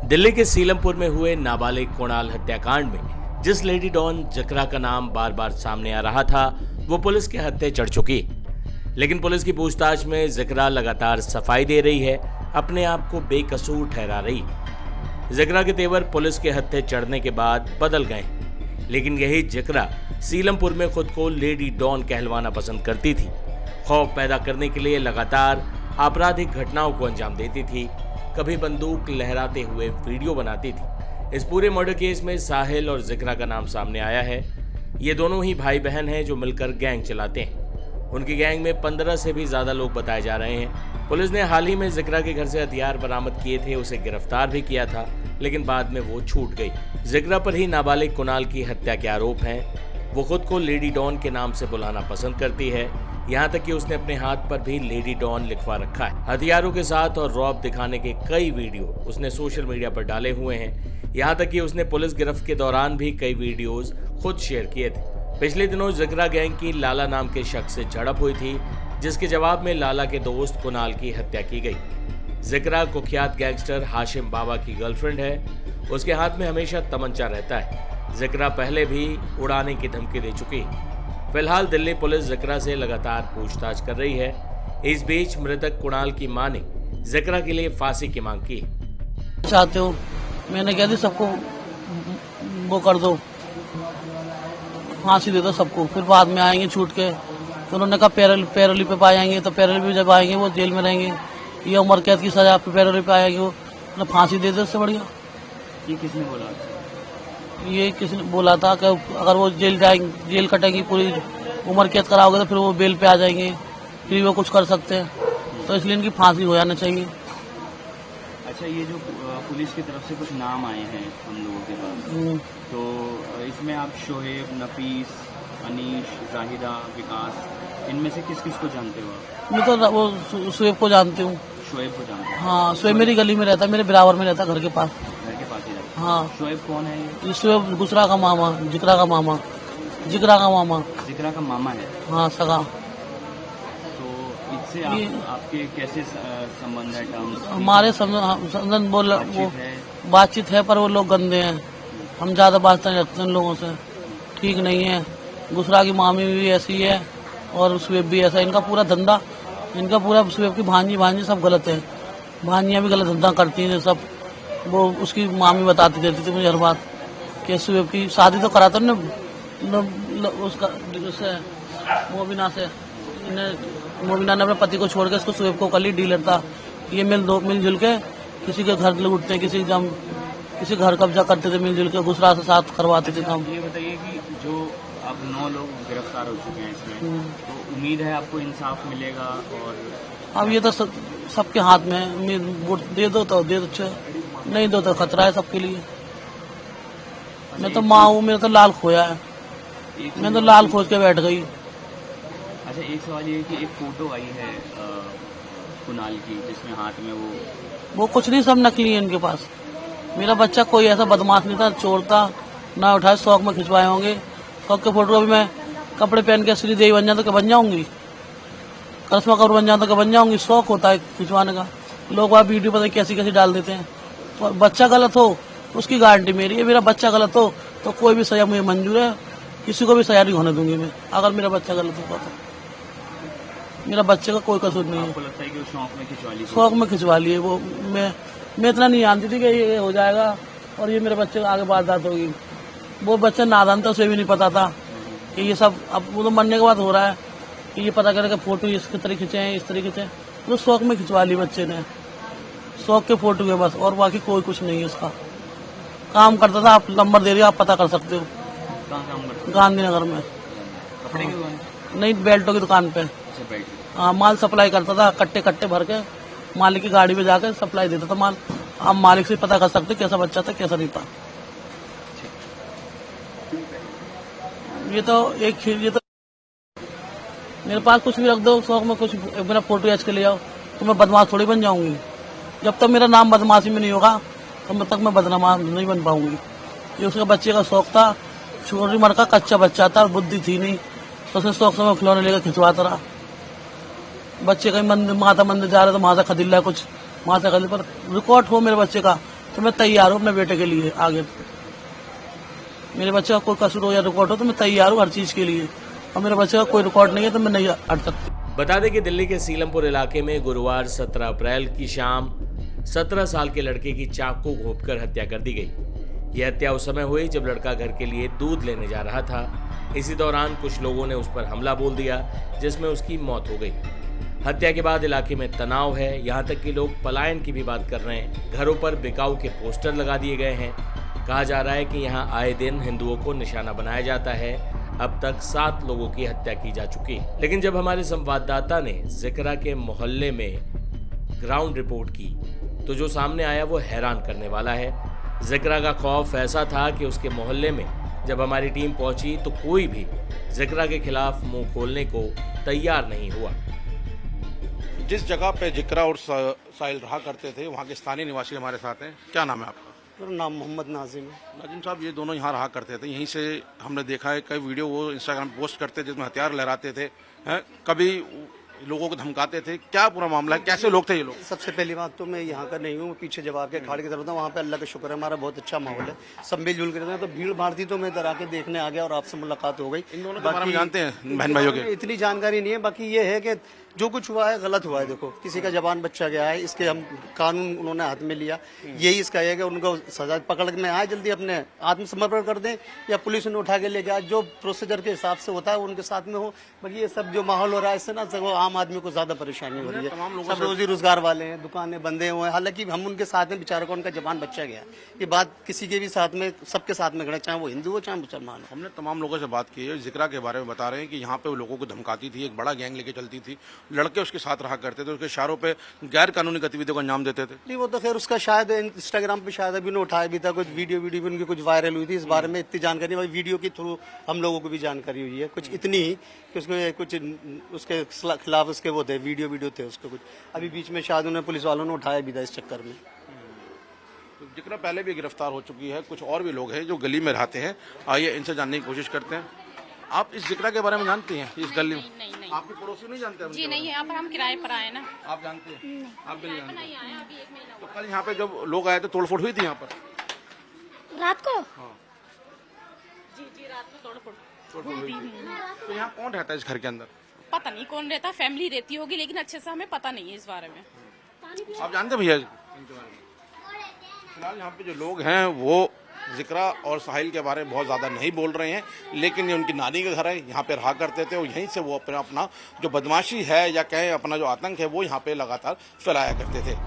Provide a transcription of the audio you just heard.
दिल्ली के सीलमपुर में हुए नाबालिग कुणाल हत्याकांड में जिस लेडी डॉन जकरा का नाम बार बार सामने आ रहा था वो पुलिस के हत्थे चढ़ चुकी। लेकिन पुलिस की पूछताछ में जिकरा लगातार सफाई दे रही है, अपने आप को बेकसूर ठहरा रही। जिकरा के तेवर पुलिस के हत्थे चढ़ने के बाद बदल गए, लेकिन यही जिकरा सीलमपुर में खुद को लेडी डॉन कहलवाना पसंद करती थी। खौफ पैदा करने के लिए लगातार आपराधिक घटनाओं को अंजाम देती थी, कभी बंदूक लहराते हुए वीडियो बनाती थी। इस पूरे मर्डर केस में साहिल और जिकरा का नाम सामने आया है। ये दोनों ही भाई बहन हैं जो मिलकर गैंग चलाते हैं। उनकी गैंग में 15 से भी ज्यादा लोग बताए जा रहे हैं। पुलिस ने हाल ही में जिकरा के घर से हथियार बरामद किए थे, उसे गिरफ्तार भी किया था, लेकिन बाद में वो छूट गई। जिकरा पर ही नाबालिग कुणाल की हत्या के आरोप हैं। वो खुद को लेडी डॉन के नाम से बुलाना पसंद करती है, यहाँ तक कि उसने अपने हाथ पर भी लेडी डॉन लिखवा रखा है। हथियारों के साथ और रौब दिखाने के कई वीडियो उसने सोशल मीडिया पर डाले हुए हैं। यहाँ तक कि उसने पुलिस गिरफ्त के दौरान भी कई वीडियोस खुद शेयर किए थे। पिछले दिनों जिकरा गैंग की लाला नाम के शख्स से झड़प हुई थी, जिसके जवाब में लाला के दोस्त कुणाल की हत्या की गई। जिकरा कुख्यात गैंगस्टर हाशिम बाबा की गर्लफ्रेंड है। उसके हाथ में हमेशा तमंचा रहता है। जिकरा पहले भी उड़ाने की धमकी दे चुकी। फिलहाल दिल्ली पुलिस जिकरा से लगातार पूछताछ कर रही है। इस बीच मृतक कुणाल की मां ने जिकरा के लिए फांसी की मांग की। चाहते हो मैंने कह दी सबको वो कर दो, फांसी दे दो सबको, फिर बाद में आएंगे छूट के। तो उन्होंने कहा पैरोली पे पाए जाएंगे, तो पैरोली पे जब आएंगे वो जेल में रहेंगे। ये उम्र कैद की सजा पे पैरोली पे आएगी, वो फांसी दे दो, उससे बढ़िया। ये किसने बोला? ये किसी ने बोला था कि अगर वो जेल कटेंगी, पूरी उम्र कैद कराओगे तो फिर वो बेल पे आ जाएंगे, फिर वो कुछ कर सकते हैं। तो इसलिए इनकी फांसी हो जाना चाहिए। अच्छा, ये जो पुलिस की तरफ से कुछ नाम आए हैं हम लोगों के पास, तो इसमें आप शोएब, नफीस, अनीश, जाहिदा, विकास, इनमें से किस किस को जानते हो आप? मैं तो वो शोएब को जानती हूँ। शोएब को जानते हो? हाँ, शोएब मेरी गली में रहता है, मेरे बराबर में रहता है, घर के पास। घर के पास ही रहता है? हाँ। शोएब कौन है ये? शोएब गुजरा का मामा, जिकरा का मामा। जिकरा का मामा? जिकरा का मामा है। हाँ, सगा। तो इससे आपके कैसे संबंध है? टर्म्स हमारे संबंध वो बातचीत है, पर वो लोग गंदे हैं। हम ज्यादा बात नहीं रखते उन लोगों से, ठीक नहीं है। गुजरा की मामी भी ऐसी है और शोएब भी ऐसा। इनका पूरा धंधा, इनका पूरा शोएब की भांजी सब गलत है। भांजियाँ भी गलत धंधा करती हैं सब। वो उसकी मामी बताती रहती थी मुझे हर बात कि शोएब की शादी तो कराता ना उसका उससे मोबिना से। मोबिना ने अपने पति को छोड़ के इसको शोएब को कर ली, डीलर था ये। मिलजुल के किसी के घर लूटते, किसी घर कब्जा करते थे, मिलजुल के गुजरा से साथ करवाते थे काम। ये बताइए कि जो अब 9 लोग गिरफ्तार हो चुके हैं इसमें, तो उम्मीद है आपको इंसाफ मिलेगा? और अब ये तो सबके हाथ में है। वोट दे दो तो दे दो, नहीं दो तो खतरा है सबके लिए। मैं तो माँ हूँ, मेरा तो लाल खोया है, मैं तो लाल खोज के बैठ गई। अच्छा, एक सवाल ये कि एक फोटो आई है कुणाल की, जिसमें हाथ में वो कुछ नहीं, सब नकली है इनके पास। मेरा बच्चा कोई ऐसा बदमाश नहीं था, चोर था ना, उठाए शौक में खिंचवाए होंगे। शौक के फोटो अभी मैं कपड़े पहन के श्री देवी बन जाता तो बन जाऊंगी, करिश्मा कपूर बन जाता तो बन जाऊंगी। शौक होता है खिंचवाने का। लोग वहाँ वीडियो पता कैसी डाल देते हैं। तो बच्चा गलत हो उसकी गारंटी मेरी है, मेरा बच्चा गलत हो तो कोई भी सजा मुझे मंजूर है, किसी को भी सजा नहीं होने दूंगी मैं। अगर मेरा बच्चा गलत होगा तो मेरा बच्चे का कोई कसूर नहीं है। आपको लगता है कि वो शौक में खिंचवा ली? शौक में खिंचवा लिए वो। मैं इतना नहीं जानती थी कि ये हो जाएगा और ये मेरे बच्चे को आगे वारदात होगी। वो बच्चा नादान था, उसे भी नहीं पता था कि ये सब अब वो तो मरने के बाद हो रहा है कि ये पता करेगा फोटो इसके तरीके खींचे हैं, इस तरीके से। तो शौक में खिंचवा ली बच्चे ने, शौक के फोटो के बस, और बाकी कोई कुछ नहीं है उसका। काम करता था, आप नंबर दे रहे हो, आप पता कर सकते हो। कहाँ काम करता? गांधीनगर में। कपड़े की दुकान? नहीं, बेल्टों की दुकान पे। हाँ, माल सप्लाई करता था, कट्टे भर के मालिक की गाड़ी में जाकर सप्लाई देता था माल। आप मालिक से पता कर सकते कैसा बच्चा था कैसा नहीं था। ये तो मेरे पास कुछ भी रख दो, शौक में कुछ मेरा फोटो एच के ले जाओ, तो मैं बदमाश थोड़ी बन जाऊंगी। जब तक मेरा नाम बदमाशी में नहीं होगा तब तक मैं बदनाम नहीं बन पाऊंगी। ये उसके बच्चे का शौक था, छोटी उम्र का कच्चा बच्चा था, बुद्धि थी नहीं, तो उसने शौक से मैं खिलौने लेकर खिंचवाता रहा। बच्चे कहीं माता मंदिर जा रहे तो वहां से खरीद लिया कुछ, वहां से खरीद, पर रिकॉर्ड हो मेरे बच्चे का तो मैं तैयार हूँ अपने बेटे के लिए। आगे मेरे बच्चे का कोई कसूर हो या रिकॉर्ड हो तो मैं तैयार हूँ हर चीज के लिए, और मेरे बच्चे का कोई रिकॉर्ड नहीं है तो मैं नहीं हट सकती। बता दें कि दिल्ली के सीलमपुर इलाके में गुरुवार 17 अप्रैल की शाम 17 साल के लड़के की चाकू घोंपकर हत्या कर दी गई। यह हत्या उस समय हुई जब लड़का घर के लिए दूध लेने जा रहा था। इसी दौरान कुछ लोगों ने उस पर हमला बोल दिया, जिसमें उसकी मौत हो गई। हत्या के बाद इलाके में तनाव है, यहाँ तक कि लोग पलायन की भी बात कर रहे हैं। घरों पर बिकाऊ के पोस्टर लगा दिए गए हैं। कहा जा रहा है कि यहाँ आए दिन हिंदुओं को निशाना बनाया जाता है। अब तक 7 लोगों की हत्या की जा चुकी है। लेकिन जब हमारे संवाददाता ने जिक्रा के मोहल्ले में ग्राउंड रिपोर्ट की तो जो सामने आया वो हैरान करने वाला है। जिक्रा का खौफ ऐसा था कि उसके मोहल्ले में जब हमारी टीम पहुंची तो कोई भी जिक्रा के खिलाफ मुंह खोलने को तैयार नहीं हुआ। जिस जगह पे जिक्रा और साहिल रहा करते थे वहाँ के स्थानीय निवासी हमारे साथ हैं। क्या नाम है आपका? मेरा नाम मोहम्मद नाजिम है। नाजिम साहब, ये दोनों यहाँ रहा करते थे, यहीं से हमने देखा है कई वीडियो वो इंस्टाग्राम पे पोस्ट करते थे जिसमें हथियार लहराते थे, हैं? कभी लोगों को धमकाते थे। क्या पूरा मामला है, कैसे लोग थे ये लोग? सबसे पहली बात तो मैं यहाँ का नहीं हूँ, पीछे जवाब के खाड़ की तरफ था। वहाँ पे अल्लाह का शुक्र है हमारा बहुत अच्छा माहौल है, सब मिलजुल के रहते हैं। तो भीड़ भाड़ थी तो मैं इधर आके देखने आ गया और आपसे मुलाकात हो गई। इन दोनों के बारे में जानते हैं बहन भाइयों के? इतनी जानकारी नहीं है, बाकी ये है कि जो कुछ हुआ है गलत हुआ है। देखो किसी का जवान बच्चा गया है, इसके हम कानून उन्होंने हाथ में लिया, यही इसका है कि उनको सजा पकड़ में आए, जल्दी अपने आत्मसमर्पण कर दें या पुलिस उन्हें उठा के ले जाए। जो प्रोसीजर के हिसाब से होता है उनके साथ में हो। बाकी ये सब जो माहौल हो रहा है इससे ना वो आम आदमी को ज्यादा परेशानी हो रही है। सब रोजी रोजगार वाले हैं, दुकानें बंदे हुए हैं। हालांकि हम उनके साथ में बेचारा को उनका जवान बच्चा गया, ये बात किसी के भी साथ में सबके साथ में खड़े, चाहे वो हिंदू हो चाहे मुसलमान हो। हमने तमाम लोगों से बात की है, जिक्रा के बारे में बता रहे हैं कि यहाँ पे वो लोगों को धमकाती थी, एक बड़ा गैंग लेके चलती थी, लड़के उसके साथ रहा करते थे, उसके इशारों पे गैर कानूनी गतिविधियों को अंजाम देते थे। नहीं वो तो खैर उसका शायद इंस्टाग्राम पे शायद अभी उठाया भी था, कुछ वीडियो भी उनकी कुछ वायरल हुई थी। इस बारे में इतनी जानकारी भाई वीडियो के थ्रू हम लोगों को भी जानकारी हुई है, कुछ इतनी ही कि उसके कुछ उसके खिलाफ उसके वो थे वीडियो थे उसके कुछ। अभी बीच में शायद उन्हें पुलिस वालों ने उठाया भी था इस चक्कर में। तो जिक्रा पहले भी गिरफ्तार हो चुकी है, कुछ और भी लोग हैं जो गली में रहते हैं। आइए इनसे जानने की कोशिश करते हैं। आप इस जिक्रा के बारे में जानती हैं? इस गली में नहीं। आपके पड़ोसी नहीं जानते? जी नहीं, यहाँ पर हम किराए पर आए ना। आप जानते हैं? आप भी नहीं जानते? नहीं आए, अभी 1 महीना तो कल यहाँ पे जब लोग आए थे तोड़फोड़ हुई थी यहाँ पर? रात को जी रात में तोड़फोड़ हुई थी। तो यहाँ कौन रहता है इस घर के अंदर? पता नहीं कौन रहता, फैमिली रहती होगी, लेकिन अच्छे से हमें पता नहीं है इस बारे में। आप जानते हैं भैया इनके बारे में? फिलहाल यहाँ पे जो लोग हैं वो जिक्रा और साहिल के बारे में बहुत ज़्यादा नहीं बोल रहे हैं, लेकिन ये उनकी नानी का घर है, यहाँ पे रहा करते थे और यहीं से वो अपना जो बदमाशी है या कहें अपना जो आतंक है वो यहाँ पे लगातार फैलाया करते थे।